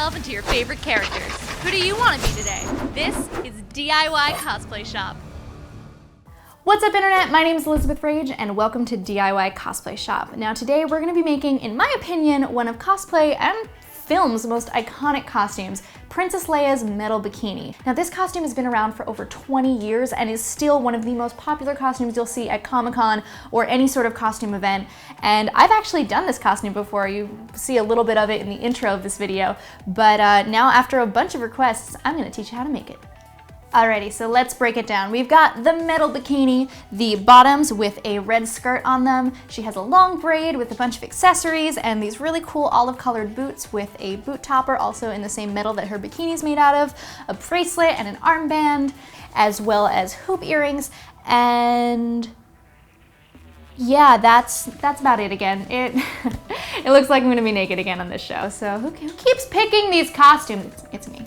yourself into your favorite characters. Who do you want to be today? This is DIY Cosplay Shop. What's up, Internet? My name is Elizabeth Rage, and welcome to DIY Cosplay Shop. Now today we're going to be making, in my opinion, one of cosplay and film's most iconic costumes, Princess Leia's metal bikini. Now this costume has been around for over 20 years and is still one of the most popular costumes you'll see at Comic-Con or any sort of costume event. And I've actually done this costume before. You see a little bit of it in the intro of this video. But now after a bunch of requests, I'm gonna teach you how to make it. Alrighty, so let's break it down. We've got the metal bikini, the bottoms with a red skirt on them. She has a long braid with a bunch of accessories and these really cool olive-colored boots with a boot topper, also in the same metal that her bikini is made out of, a bracelet and an armband, as well as hoop earrings, and yeah, that's about it again. It looks like I'm gonna be naked again on this show, so who keeps picking these costumes? It's me.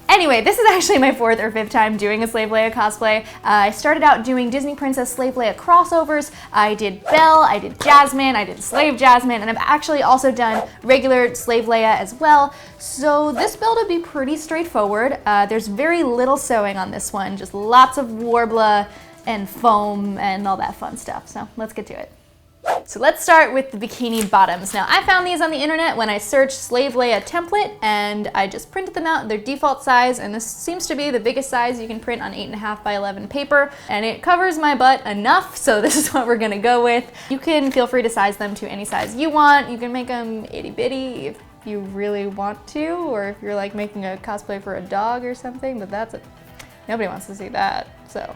Anyway, this is actually my 4th or 5th time doing a Slave Leia cosplay. I started out doing Disney Princess Slave Leia crossovers. I did Belle, I did Jasmine, I did Slave Jasmine, and I've actually also done regular Slave Leia as well. So this build would be pretty straightforward. There's very little sewing on this one, just lots of Warbler and foam and all that fun stuff. So let's get to it. So let's start with the bikini bottoms. Now I found these on the internet when I searched Slave Leia template and I just printed them out in their default size, and this seems to be the biggest size you can print on 8.5 by 11 paper, and it covers my butt enough, so this is what we're gonna go with. You can feel free to size them to any size you want. You can make them itty bitty if you really want to, or if you're like making a cosplay for a dog or something, but nobody wants to see that, so.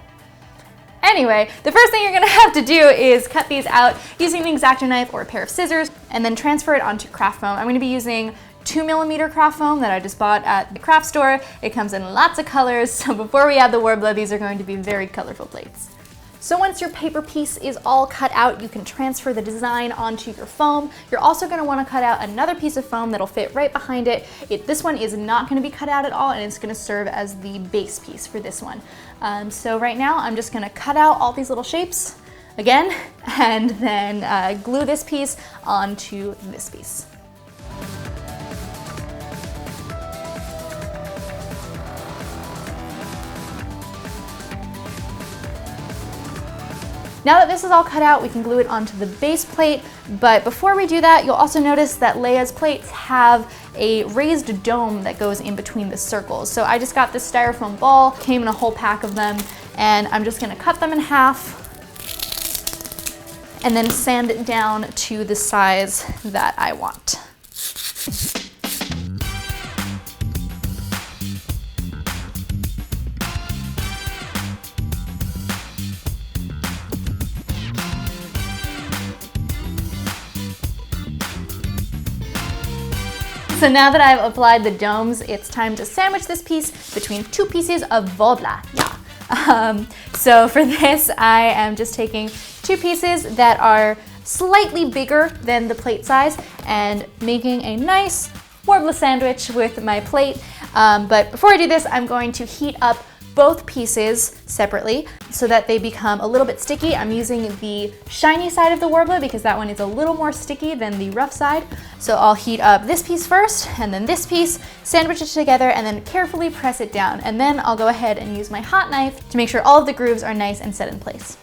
Anyway, the first thing you're gonna have to do is cut these out using an X-Acto knife or a pair of scissors and then transfer it onto craft foam. I'm gonna be using 2mm craft foam that I just bought at the craft store. It comes in lots of colors, so before we add the Warbler, these are going to be very colorful plates. So once your paper piece is all cut out, you can transfer the design onto your foam. You're also going to want to cut out another piece of foam that'll fit right behind it. This one is not going to be cut out at all, and it's going to serve as the base piece for this one. So right now I'm just going to cut out all these little shapes again, and then glue this piece onto this piece. Now that this is all cut out, we can glue it onto the base plate, but before we do that, you'll also notice that Leia's plates have a raised dome that goes in between the circles. So I just got this styrofoam ball, came in a whole pack of them, and I'm just gonna cut them in half and then sand it down to the size that I want. So now that I've applied the domes, it's time to sandwich this piece between 2 pieces of Warbler. Yeah. So for this, I am just taking 2 pieces that are slightly bigger than the plate size and making a nice Warbler sandwich with my plate. But before I do this, I'm going to heat up both pieces separately so that they become a little bit sticky. I'm using the shiny side of the Warbler because that one is a little more sticky than the rough side. So I'll heat up this piece first and then this piece, sandwich it together, and then carefully press it down. And then I'll go ahead and use my hot knife to make sure all of the grooves are nice and set in place.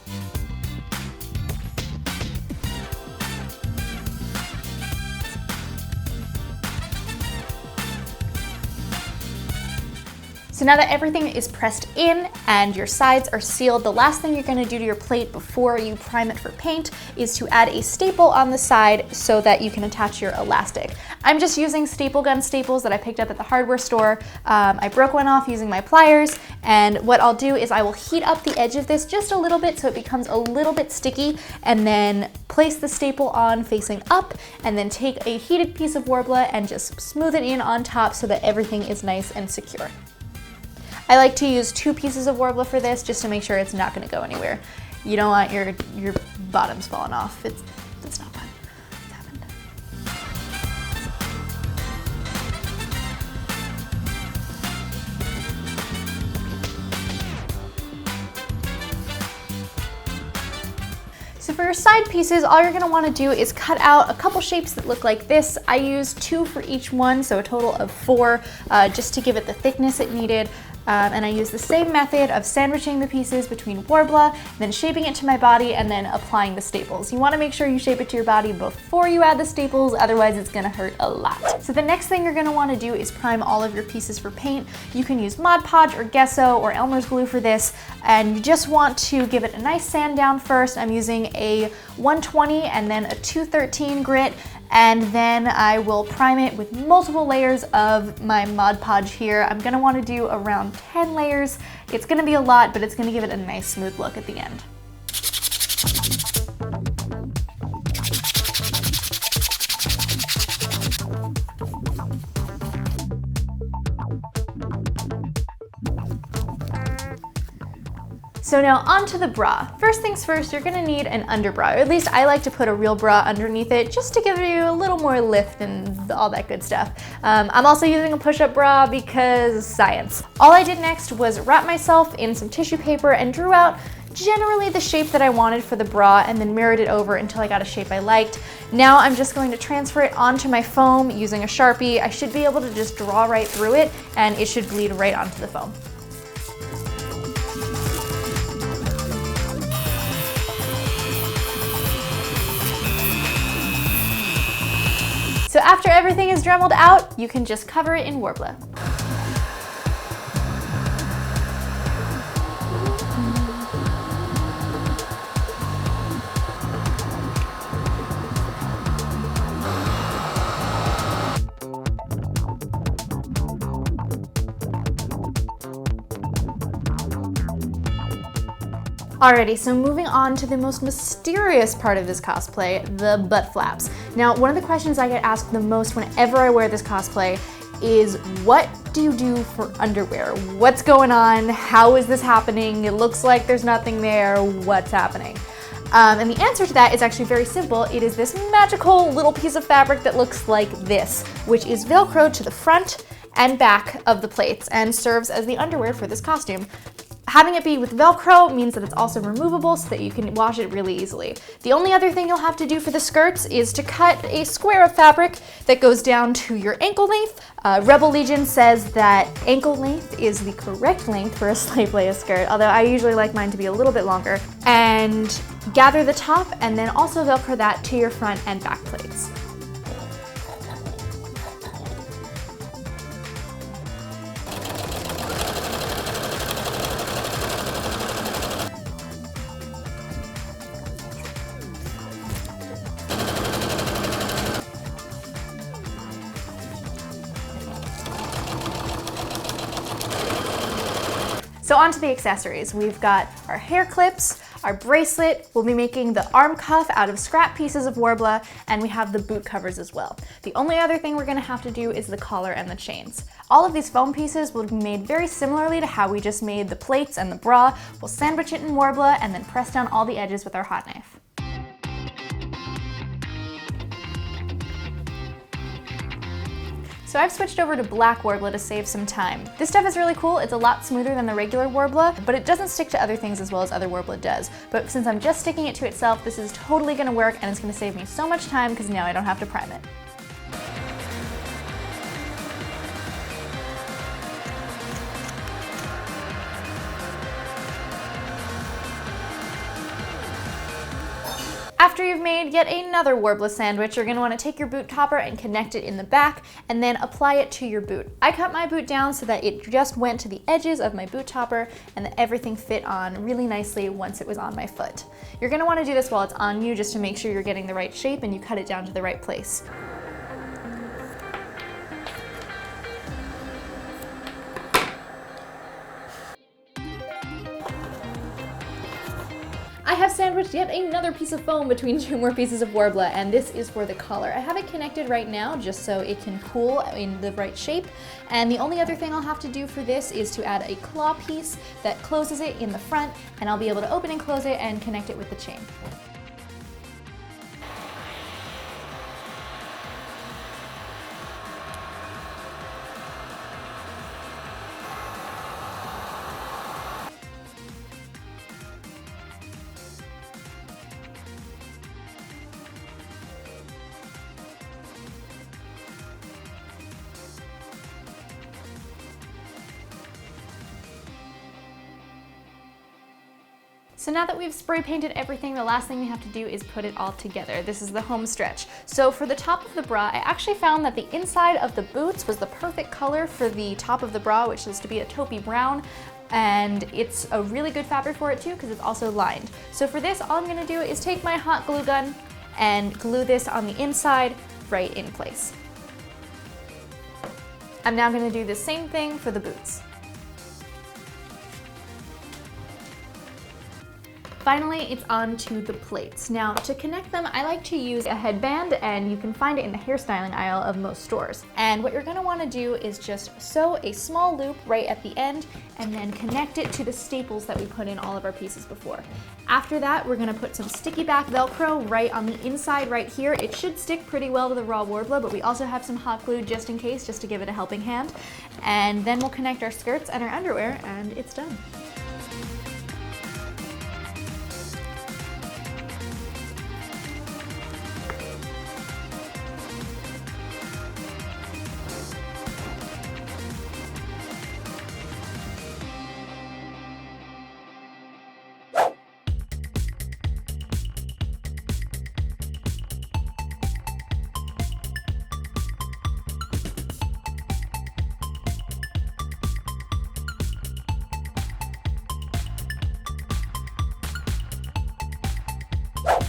So now that everything is pressed in and your sides are sealed, the last thing you're gonna do to your plate before you prime it for paint is to add a staple on the side so that you can attach your elastic. I'm just using staple gun staples that I picked up at the hardware store. I broke one off using my pliers, and what I'll do is I will heat up the edge of this just a little bit so it becomes a little bit sticky, and then place the staple on facing up, and then take a heated piece of Warbler and just smooth it in on top so that everything is nice and secure. I like to use 2 pieces of Warbler for this just to make sure it's not gonna go anywhere. You don't want your bottoms falling off. It's not fun. It's happened. So for your side pieces, all you're gonna wanna do is cut out a couple shapes that look like this. I used 2 for each one, so a total of 4, just to give it the thickness it needed. And I use the same method of sandwiching the pieces between Worbla, then shaping it to my body, and then applying the staples. You wanna make sure you shape it to your body before you add the staples, otherwise it's gonna hurt a lot. So the next thing you're gonna wanna do is prime all of your pieces for paint. You can use Mod Podge or Gesso or Elmer's glue for this, and you just want to give it a nice sand down first. I'm using a 120 and then a 213 grit, and then I will prime it with multiple layers of my Mod Podge here. I'm gonna wanna do around 10 layers. It's gonna be a lot, but it's gonna give it a nice smooth look at the end. So now onto the bra. First things first, you're gonna need an underbra, or at least I like to put a real bra underneath it just to give you a little more lift and all that good stuff. I'm also using a push-up bra because science. All I did next was wrap myself in some tissue paper and drew out generally the shape that I wanted for the bra and then mirrored it over until I got a shape I liked. Now I'm just going to transfer it onto my foam using a Sharpie. I should be able to just draw right through it and it should bleed right onto the foam. So after everything is Dremeled out, you can just cover it in Worbla. Alrighty, so moving on to the most mysterious part of this cosplay, the butt flaps. Now, one of the questions I get asked the most whenever I wear this cosplay is, what do you do for underwear? What's going on? How is this happening? It looks like there's nothing there. What's happening? And the answer to that is actually very simple. It is this magical little piece of fabric that looks like this, which is Velcroed to the front and back of the plates and serves as the underwear for this costume. Having it be with Velcro means that it's also removable so that you can wash it really easily. The only other thing you'll have to do for the skirts is to cut a square of fabric that goes down to your ankle length. Rebel Legion says that ankle length is the correct length for a Slave Leia skirt, although I usually like mine to be a little bit longer. And gather the top and then also Velcro that to your front and back plates. So on to the accessories. We've got our hair clips, our bracelet, we'll be making the arm cuff out of scrap pieces of Worbla, and we have the boot covers as well. The only other thing we're gonna have to do is the collar and the chains. All of these foam pieces will be made very similarly to how we just made the plates and the bra. We'll sandwich it in Worbla and then press down all the edges with our hot knife. So I've switched over to black Worbla to save some time. This stuff is really cool. It's a lot smoother than the regular Worbla, but it doesn't stick to other things as well as other Worbla does. But since I'm just sticking it to itself, this is totally gonna work and it's gonna save me so much time because now I don't have to prime it. After you've made yet another Worbla sandwich, you're going to want to take your boot topper and connect it in the back and then apply it to your boot. I cut my boot down so that it just went to the edges of my boot topper and that everything fit on really nicely once it was on my foot. You're going to want to do this while it's on you just to make sure you're getting the right shape and you cut it down to the right place. I have sandwiched yet another piece of foam between 2 more pieces of Worbla, and this is for the collar. I have it connected right now just so it can cool in the right shape, and the only other thing I'll have to do for this is to add a claw piece that closes it in the front, and I'll be able to open and close it and connect it with the chain. So now that we've spray painted everything, the last thing we have to do is put it all together. This is the home stretch. So for the top of the bra, I actually found that the inside of the boots was the perfect color for the top of the bra, which is to be a taupey brown. And it's a really good fabric for it too, because it's also lined. So for this, all I'm gonna do is take my hot glue gun and glue this on the inside right in place. I'm now gonna do the same thing for the boots. Finally, it's on to the plates. Now, to connect them, I like to use a headband, and you can find it in the hairstyling aisle of most stores. And what you're gonna wanna do is just sew a small loop right at the end, and then connect it to the staples that we put in all of our pieces before. After that, we're gonna put some sticky back Velcro right on the inside right here. It should stick pretty well to the raw Warbler, but we also have some hot glue just in case, just to give it a helping hand. And then we'll connect our skirts and our underwear, and it's done.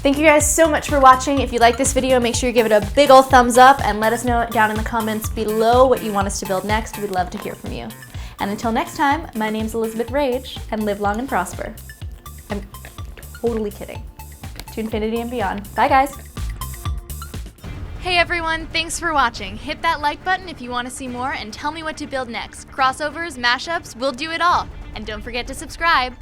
Thank you guys so much for watching. If you like this video, make sure you give it a big old thumbs up and let us know down in the comments below what you want us to build next. We'd love to hear from you. And until next time, my name's Elizabeth Rage, and live long and prosper. I'm totally kidding. To infinity and beyond. Bye guys. Hey everyone, thanks for watching. Hit that like button if you want to see more and tell me what to build next. Crossovers, mashups, we'll do it all. And don't forget to subscribe.